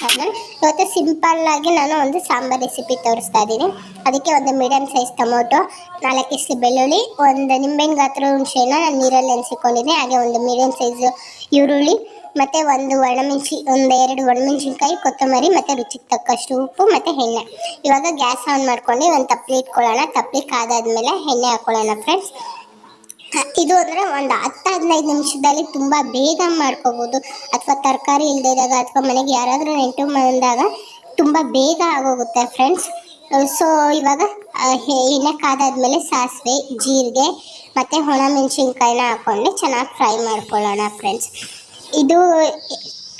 Channel. ಇವತ್ತು simple ಆಗಿ ನಾನು ಒಂದು ಸಾಂಬಾರ್ ರೆಸಿಪಿ ತೋರಿಸ್ತಾ ಇದ್ದೀನಿ. ಅದಕ್ಕೆ ಒಂದು ಮೀಡಿಯಂ ಸೈಜ್ ಟೊಮೊಟೊ, 4 ಇಷ್ಟು ಬೆಳ್ಳುಳ್ಳಿ, ಒಂದು ನಿಂಬೆಹಣ್ಣು ಗಾತ್ರ ಹುಣಸೆಹಣ್ಣು ನಾನು ನೀರಲ್ಲಿ ನೆನೆಸಿಕೊಂಡಿದ್ದೀನಿ. ಹಾಗೆ ಒಂದು ಮೀಡಿಯಂ ಸೈಜ್ ಈರುಳ್ಳಿ, ಮತ್ತು ಒಂದು ಒಂದೆರಡು ಒಣಮೆಣಸಿನ್ಕಾಯಿ, ಕೊತ್ತಂಬರಿ, ಮತ್ತು ರುಚಿಗೆ ತಕ್ಕಷ್ಟು ಉಪ್ಪು ಮತ್ತು ಎಣ್ಣೆ. ಇವಾಗ ಗ್ಯಾಸ್ ಆನ್ ಮಾಡ್ಕೊಂಡು ಒಂದು ತಪ್ಪಲೆ ಇಟ್ಕೊಳ್ಳೋಣ. ತಪ್ಪಲೆ ಕಾದಾದ್ಮೇಲೆ ಎಣ್ಣೆ ಹಾಕ್ಕೊಳ್ಳೋಣ ಫ್ರೆಂಡ್ಸ್. ಇದು ಅಂದರೆ ಒಂದು 10-15 ನಿಮಿಷದಲ್ಲಿ ತುಂಬ ಬೇಗ ಮಾಡ್ಕೋಬೋದು. ಅಥವಾ ತರಕಾರಿ ಇಲ್ಲದೆ ಇದ್ದಾಗ ಅಥವಾ ಮನೆಗೆ ಯಾರಾದರೂ ನೆಂಟು ಬಂದಾಗ ತುಂಬ ಬೇಗ ಆಗೋಗುತ್ತೆ ಫ್ರೆಂಡ್ಸ್. ಸೊ ಇವಾಗ ಎಣ್ಣೆ ಕಾದಾದ್ಮೇಲೆ ಸಾಸಿವೆ, ಜೀರಿಗೆ ಮತ್ತು ಒಣಮೆಣಸಿನ್ಕಾಯಿನ ಹಾಕ್ಕೊಂಡು ಚೆನ್ನಾಗಿ ಫ್ರೈ ಮಾಡ್ಕೊಳ್ಳೋಣ ಫ್ರೆಂಡ್ಸ್. ಇದು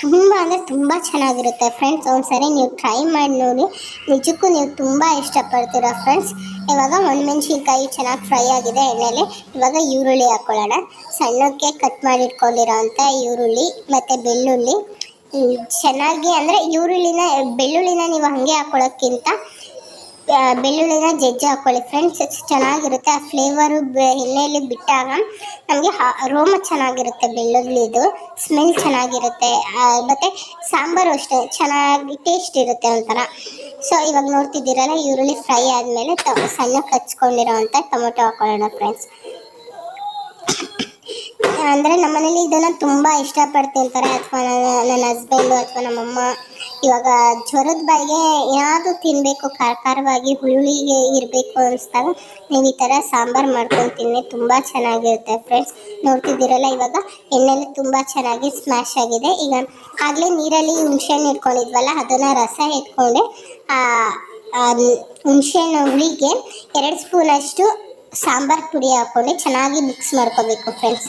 ತುಂಬ ಅಂದರೆ ತುಂಬ ಚೆನ್ನಾಗಿರುತ್ತೆ ಫ್ರೆಂಡ್ಸ್. ಒಂದ್ಸರಿ ನೀವು ಟ್ರೈ ಮಾಡಿ ನೋಡಿ, ನಿಜಕ್ಕೂ ನೀವು ತುಂಬ ಇಷ್ಟಪಡ್ತೀರ ಫ್ರೆಂಡ್ಸ್. ಇವಾಗ ಒಣಮೆಣಸಿನ್ಕಾಯಿ ಚೆನ್ನಾಗಿ ಫ್ರೈ ಆಗಿದೆ ಎಣ್ಣೆಯಲ್ಲಿ. ಇವಾಗ ಈರುಳ್ಳಿ ಹಾಕ್ಕೊಳ್ಳೋಣ. ಸಣ್ಣಕ್ಕೆ ಕಟ್ ಮಾಡಿ ಇಟ್ಕೊಂಡಿರೋಂಥ ಈರುಳ್ಳಿ ಮತ್ತು ಬೆಳ್ಳುಳ್ಳಿ ಚೆನ್ನಾಗಿ, ಅಂದರೆ ಬೆಳ್ಳುಳ್ಳಿನ ನೀವು ಹಾಗೆ ಹಾಕ್ಕೊಳ್ಳೋಕ್ಕಿಂತ ಬೆಳ್ಳುಳ್ಳಿನ ಜಜ್ಜಿ ಹಾಕ್ಕೊಳ್ಳಿ ಫ್ರೆಂಡ್ಸ್. ಚೆನ್ನಾಗಿರುತ್ತೆ. ಆ ಫ್ಲೇವರು ಎಣ್ಣೆಯಲ್ಲಿ ಬಿಟ್ಟಾಗ ನಮಗೆ ಅರೋಮ ಚೆನ್ನಾಗಿರುತ್ತೆ, ಬೆಳ್ಳುಳ್ಳಿದು ಸ್ಮೆಲ್ ಚೆನ್ನಾಗಿರುತ್ತೆ. ಮತ್ತು ಸಾಂಬಾರು ಅಷ್ಟೇ ಚೆನ್ನಾಗಿ ಟೇಸ್ಟ್ ಇರುತ್ತೆ ಒಂಥರ. ಸೊ ಇವಾಗ ನೋಡ್ತಿದ್ದೀರಲ್ಲ, ಈರುಳ್ಳಿ ಫ್ರೈ ಆದಮೇಲೆ ಸಣ್ಣಕ್ಕೆ ಹಚ್ಕೊಂಡಿರೋ ಅಂಥ ಟೊಮೊಟೊ ಹಾಕ್ಕೊಳ್ಳೋಣ ಫ್ರೆಂಡ್ಸ್. ಅಂದರೆ ನಮ್ಮನೇಲಿ ಇದನ್ನು ತುಂಬ ಇಷ್ಟಪಟ್ಟು ತಿಂತಾರೆ. ಅಥವಾ ನನ್ನ ಹಸ್ಬೆಂಡು ಅಥವಾ ನಮ್ಮಮ್ಮ ಇವಾಗ ಜ್ವರದ ಬಾಯಿಗೆ ಏನಾದರೂ ತಿನ್ನಬೇಕು, ಖಾರವಾಗಿ ಹುಳಿಗೆ ಇರಬೇಕು ಅನಿಸ್ದಾಗ ನೀವು ಈ ಥರ ಸಾಂಬಾರು ಮಾಡ್ಕೊಂಡು ತಿನ್ನಿ, ತುಂಬ ಚೆನ್ನಾಗಿರುತ್ತೆ ಫ್ರೆಂಡ್ಸ್. ನೋಡ್ತಿದ್ದೀರಲ್ಲ, ಇವಾಗ ಎಣ್ಣೆಲಿ ತುಂಬ ಚೆನ್ನಾಗಿ ಸ್ಮ್ಯಾಶ್ ಆಗಿದೆ. ಈಗ ಆಗಲೇ ನೀರಲ್ಲಿ ಹುಣಸೆಹಣ್ಣು ಇಟ್ಕೊಂಡಿದ್ವಲ್ಲ, ಅದನ್ನು ರಸ ಇಟ್ಕೊಂಡೆ ಹುಣಸೆಹಣ್ಣು ಹುಳಿಗೆ 2 ಸ್ಪೂನಷ್ಟು ಸಾಂಬಾರು ಪುಡಿ ಹಾಕ್ಕೊಂಡು ಚೆನ್ನಾಗಿ ಮಿಕ್ಸ್ ಮಾಡ್ಕೋಬೇಕು ಫ್ರೆಂಡ್ಸ್.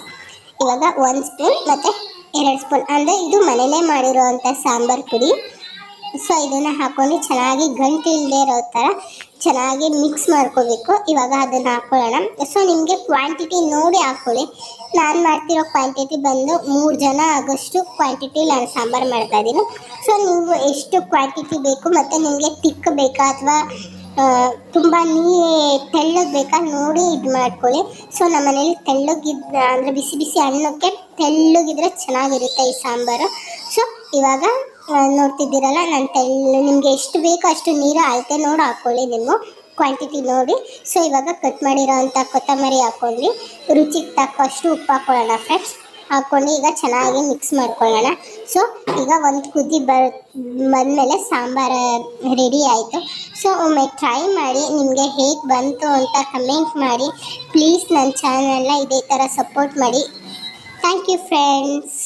ಇವಾಗ 1 ಸ್ಪೂನ್ ಮತ್ತು 2 ಸ್ಪೂನ್ ಅಂದರೆ ಇದು ಮನೆಯಲ್ಲೇ ಮಾಡಿರೋ ಅಂಥ ಸಾಂಬಾರು ಪುಡಿ. ಸೊ ಇದನ್ನು ಹಾಕ್ಕೊಂಡು ಚೆನ್ನಾಗಿ ಗಂಟು ಇಲ್ಲದೆ ಇರೋ ಥರ ಚೆನ್ನಾಗಿ ಮಿಕ್ಸ್ ಮಾಡ್ಕೋಬೇಕು. ಇವಾಗ ಅದನ್ನು ಹಾಕ್ಕೊಳ್ಳೋಣ. ಸೊ ನಿಮಗೆ ಕ್ವಾಂಟಿಟಿ ನೋಡಿ ಹಾಕ್ಕೊಳ್ಳಿ. ನಾನು ಮಾಡ್ತಿರೋ ಕ್ವಾಂಟಿಟಿ ಬಂದು 3 ಜನ ಆಗೋಷ್ಟು ಕ್ವಾಂಟಿಟಿ ನಾನು ಸಾಂಬಾರು ಮಾಡ್ತಾಯಿದ್ದೀನಿ. ಸೊ ನೀವು ಎಷ್ಟು ಕ್ವಾಂಟಿಟಿ ಬೇಕು ಮತ್ತು ನಿಮಗೆ ತಿಕ್ ಬೇಕಾ ಅಥವಾ ತುಂಬ ತೆಳ್ಳಗೆ ಬೇಕಾ ನೋಡಿ ಇದು ಮಾಡ್ಕೊಳ್ಳಿ. ಸೊ ನಮ್ಮ ಮನೇಲಿ ತೆಳ್ಳಗಿದ್ದ ಅಂದರೆ ಬಿಸಿ ಬಿಸಿ ಅನ್ನಕ್ಕೆ ತೆಳ್ಳಗಿದ್ರೆ ಚೆನ್ನಾಗಿರುತ್ತೆ ಈ ಸಾಂಬಾರು. ಸೊ ಇವಾಗ ನೋಡ್ತಿದ್ದೀರಲ್ಲ, ನಾನು ನಿಮಗೆ ಎಷ್ಟು ಬೇಕೋ ಅಷ್ಟು ನೀರು ಅಳತೆ ನೋಡಿ ಹಾಕ್ಕೊಳ್ಳಿ, ನೀವು ಕ್ವಾಂಟಿಟಿ ನೋಡಿ. ಸೊ ಇವಾಗ ಕಟ್ ಮಾಡಿರೋ ಅಂಥ ಕೊತ್ತಂಬರಿ ಹಾಕ್ಕೊಂಡು ರುಚಿಗೆ ತಕ್ಕಷ್ಟು ಉಪ್ಪು ಹಾಕ್ಕೊಳ್ಳೋಣ ಫ್ರೆಂಡ್ಸ್. ಹಾಕ್ಕೊಂಡು ಈಗ ಚೆನ್ನಾಗಿ ಮಿಕ್ಸ್ ಮಾಡ್ಕೊಳ್ಳೋಣ. ಸೊ ಈಗ ಒಂದು ಕುದಿ ಬಂದಮೇಲೆ ಸಾಂಬಾರು ರೆಡಿ ಆಯಿತು. ಸೊ ಒಮ್ಮೆ ಟ್ರೈ ಮಾಡಿ, ನಿಮಗೆ ಹೇಗೆ ಬಂತು ಅಂತ ಕಮೆಂಟ್ ಮಾಡಿ. ಪ್ಲೀಸ್ ನನ್ನ ಚಾನಲ್ನ ಇದೇ ಥರ ಸಪೋರ್ಟ್ ಮಾಡಿ. Thank you friends.